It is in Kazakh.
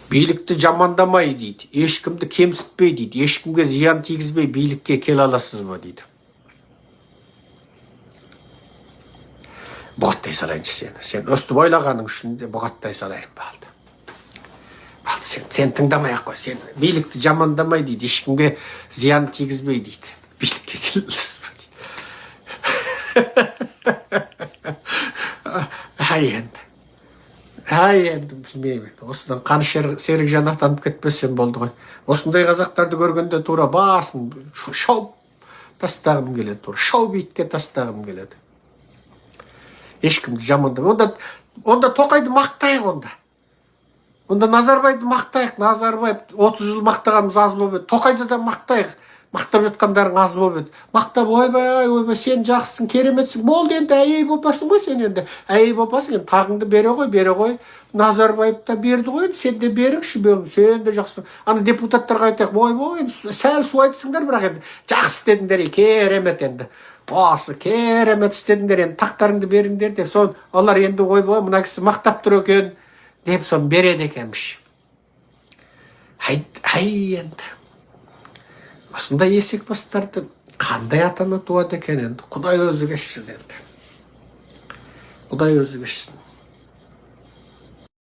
Билікті жамандамай дейді, ешкімді кемсітпей дейді, ешкімге зиян тигізбей билікке келе аласыз ба дейді. Бұғаттай салайыншы сені. Сен өстіп ойлағаның үшін де бұғаттай салайын балды. Балды, сен тыңдамай ақ қой. Сен билікті жамандамай дейді, ешкімге зиян тигізбей дейді. Билікке келе аласыз ба дейді. енді білмеймін. Осыдан қан серік жанақтанып кетпесем болды ғой. Осындай қазақтарды көргенде тура басын шауып тастағым келеді. Тура шауып итке тастағым келеді. Ешкімді жамандамай. Онда Тоқайды мақтайық онда. Онда Назарбайды мақтайық. Назарбаев 30 жыл мақтағанымыз аз болып еді. Тоқайды да мақтайық. Мақтап жатқандарың аз болып еді. Мақтап, ойбай, сен жақсысың, кереметсің. Болды енді, әйей болпасың ғой сен енді. Әйей болпасың, енді тағыңды бере ғой. Назарбаев та берді ғой, сен де беріңші, сен де жақсысың. Ана депутаттарға айтайық, ойбай, сәл су айтсыңдар, бірақ енді жақсы істедіңдер, керемет енді. Осы керемет істедіңдер, енді тақтарыңды беріңдер деп, сон олар енді ойбай, мына кісі мақтап тұр екен деп сон береді екенбіш. Енді осындай есек бастарды қандай ата-ана туады екен енді. Құдай өзі кешсін енді. Құдай өзі кешсін.